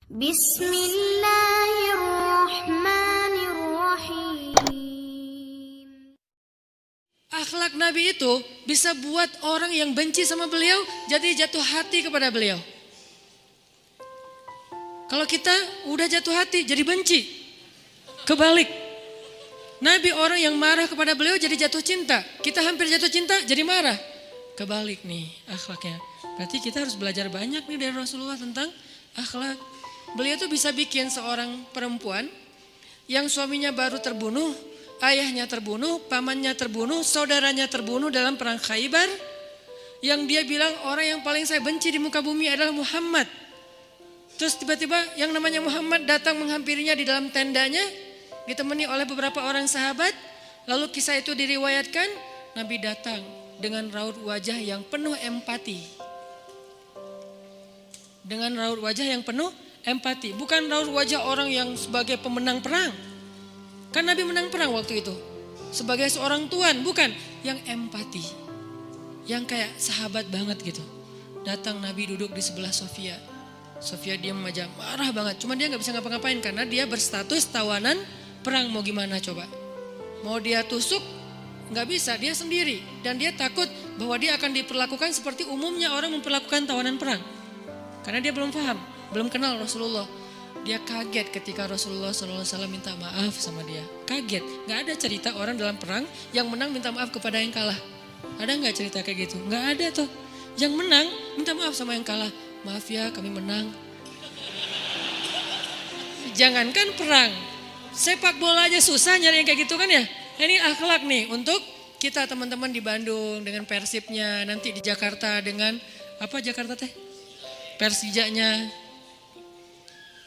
Bismillahirrahmanirrahim. Akhlak Nabi itu bisa buat orang yang benci sama beliau jadi jatuh hati kepada beliau. Kalau kita udah jatuh hati jadi benci. Kebalik. Nabi orang yang marah kepada beliau jadi jatuh cinta. Kita hampir jatuh cinta jadi marah. Kebalik nih akhlaknya. Berarti kita harus belajar banyak nih dari Rasulullah tentang akhlak. Beliau tuh bisa bikin seorang perempuan yang suaminya baru terbunuh, ayahnya terbunuh, pamannya terbunuh, saudaranya terbunuh dalam perang Khaybar. Yang dia bilang orang yang paling saya benci di muka bumi adalah Muhammad. Terus tiba-tiba yang namanya Muhammad datang menghampirinya di dalam tendanya, ditemani oleh beberapa orang sahabat. Lalu kisah itu diriwayatkan, Nabi datang dengan raut wajah yang penuh empati. Dengan raut wajah yang penuh empati. Bukan raut wajah orang yang sebagai pemenang perang. Kan Nabi menang perang waktu itu. Sebagai seorang tuan, bukan. Yang empati. Yang kayak sahabat banget gitu. Datang Nabi duduk di sebelah Sofia. Sofia diam aja, marah banget. Cuma dia gak bisa ngapa-ngapain karena dia berstatus tawanan perang. Mau gimana coba? Mau dia tusuk? Gak bisa, dia sendiri. Dan dia takut bahwa dia akan diperlakukan seperti umumnya orang memperlakukan tawanan perang. Karena dia belum paham, belum kenal Rasulullah. Dia kaget ketika Rasulullah SAW minta maaf sama dia. Kaget, gak ada cerita orang dalam perang yang menang minta maaf kepada yang kalah. Ada gak cerita kayak gitu? Gak ada tuh. Yang menang minta maaf sama yang kalah. Maaf ya kami menang. Jangankan perang, sepak bola aja susah nyari yang kayak gitu kan ya. Ini akhlak nih untuk kita teman-teman di Bandung dengan Persibnya. Nanti di Jakarta dengan apa Jakarta teh? Persijanya.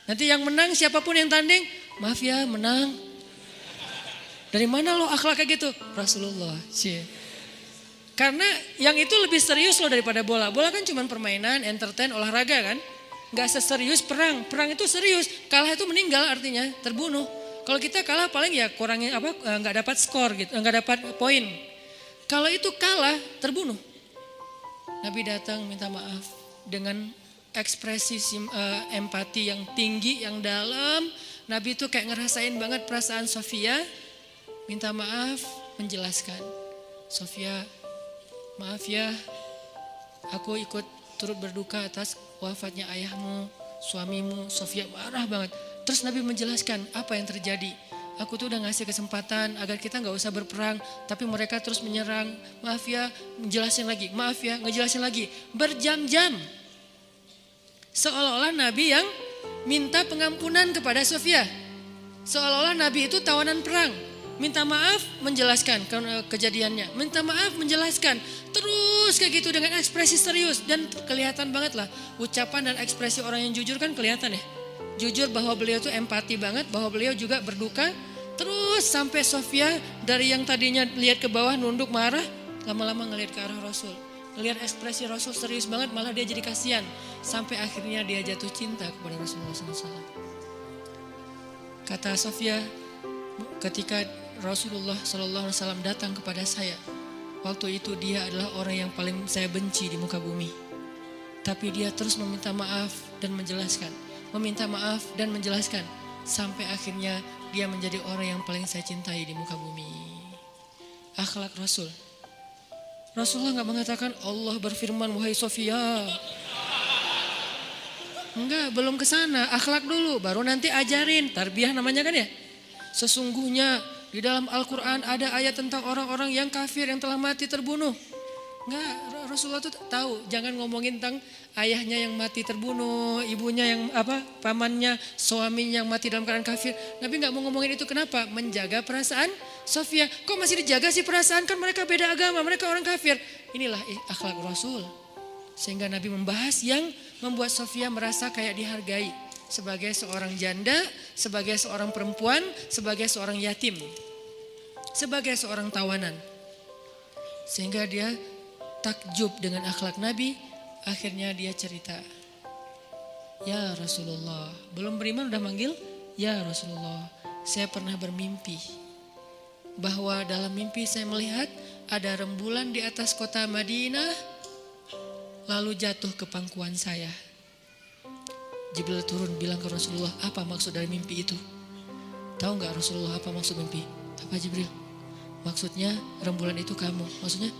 Nanti yang menang siapapun yang tanding, maaf ya menang. Dari mana lo akhlak kayak gitu? Rasulullah. Karena yang itu lebih serius loh daripada bola. Bola kan cuma permainan, entertain, olahraga kan. Gak seserius perang. Perang itu serius. Kalah itu meninggal artinya terbunuh. Kalau kita kalah paling ya kurangnya apa? Nggak dapat skor gitu, nggak dapat poin. Kalau itu kalah terbunuh. Nabi datang minta maaf dengan ekspresi empati yang tinggi, yang dalam. Nabi itu kayak ngerasain banget perasaan Sofia. Minta maaf, menjelaskan. Sofia, maaf ya, aku ikut turut berduka atas wafatnya ayahmu, suamimu. Sofia marah banget. Terus Nabi menjelaskan apa yang terjadi. Aku tuh udah ngasih kesempatan agar kita gak usah berperang. Tapi mereka terus menyerang. Maaf ya, ngejelasin lagi. Maaf ya, ngejelasin lagi. Berjam-jam. Seolah-olah Nabi yang minta pengampunan kepada Sofia. Seolah-olah Nabi itu tawanan perang. Minta maaf, menjelaskan kejadiannya. Minta maaf, menjelaskan. Terus kayak gitu dengan ekspresi serius. Dan kelihatan banget lah. Ucapan dan ekspresi orang yang jujur kan kelihatan ya. Jujur bahwa beliau tuh empati banget. Bahwa beliau juga berduka. Terus sampai Sofia dari yang tadinya lihat ke bawah nunduk marah. Lama-lama ngelihat ke arah Rasul. Ngelihat ekspresi Rasul serius banget, malah dia jadi kasihan. Sampai akhirnya dia jatuh cinta kepada Rasulullah SAW. Kata Sofia, ketika Rasulullah SAW datang kepada saya, waktu itu dia adalah orang yang paling saya benci di muka bumi. Tapi dia terus meminta maaf dan menjelaskan. Meminta maaf dan menjelaskan. Sampai akhirnya dia menjadi orang yang paling saya cintai di muka bumi. Akhlak Rasul. Rasulullah gak mengatakan Allah berfirman wahai Sofia. Enggak, belum ke sana. Akhlak dulu, baru nanti ajarin. Tarbiyah namanya kan ya. Sesungguhnya di dalam Al-Quran ada ayat tentang orang-orang yang kafir yang telah mati terbunuh. Enggak, Rasulullah tuh tahu. Jangan ngomongin tentang ayahnya yang mati terbunuh, ibunya yang pamannya, suaminya yang mati dalam keadaan kafir. Nabi gak mau ngomongin itu, kenapa? Menjaga perasaan Sofia. Kok masih dijaga sih perasaan? Kan mereka beda agama, mereka orang kafir. Inilah akhlak Rasul. Sehingga Nabi membahas yang membuat Sofia merasa kayak dihargai. Sebagai seorang janda, sebagai seorang perempuan, sebagai seorang yatim. Sebagai seorang tawanan. Sehingga dia takjub dengan akhlak Nabi. Akhirnya dia cerita, ya Rasulullah, belum beriman udah manggil, ya Rasulullah, saya pernah bermimpi bahwa dalam mimpi saya melihat ada rembulan di atas kota Madinah lalu jatuh ke pangkuan saya. Jibril turun bilang ke Rasulullah, apa maksud dari mimpi itu? Tahu nggak Rasulullah apa maksud mimpi? Apa Jibril? Maksudnya rembulan itu kamu. Maksudnya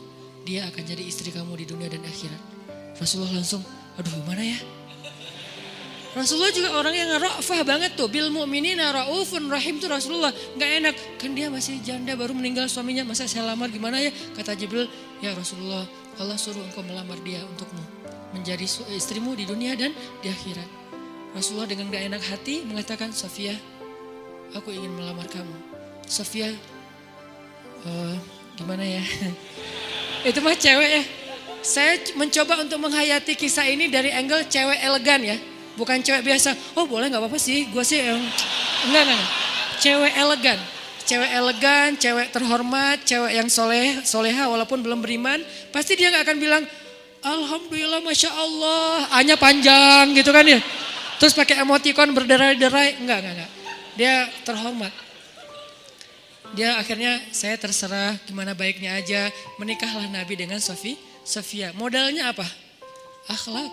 dia akan jadi istri kamu di dunia dan akhirat. Rasulullah langsung, aduh gimana ya? Rasulullah juga orang yang ra'fah banget tuh. Bil mu'minina ra'ufun rahim tuh Rasulullah. Gak enak, kan dia masih janda baru meninggal suaminya. Masa saya lamar gimana ya? Kata Jibril, ya Rasulullah, Allah suruh engkau melamar dia untukmu. Menjadi istrimu di dunia dan di akhirat. Rasulullah dengan gak enak hati mengatakan, Safiyah, aku ingin melamar kamu. Safiyah, gimana ya? Itu mah cewek ya. Saya mencoba untuk menghayati kisah ini dari angle cewek elegan ya. Bukan cewek biasa, oh boleh gak apa-apa sih. Gue sih, enggak. Cewek elegan. Cewek elegan, cewek terhormat, cewek yang soleha walaupun belum beriman. Pasti dia gak akan bilang, Alhamdulillah Masya Allah. A-nya panjang gitu kan ya. Terus pakai emoticon berderai-derai. Enggak. Dia terhormat. Dia akhirnya saya terserah gimana baiknya aja. Menikahlah Nabi dengan Safiyah. Modalnya apa? Akhlak.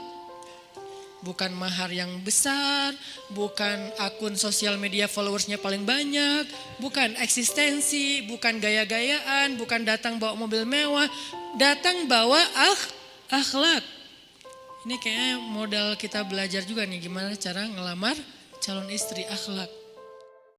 Bukan mahar yang besar. Bukan akun sosial media followersnya paling banyak. Bukan eksistensi. Bukan gaya-gayaan. Bukan datang bawa mobil mewah. Datang bawa akhlak. Ini kayaknya modal kita belajar juga nih gimana cara ngelamar calon istri, akhlak.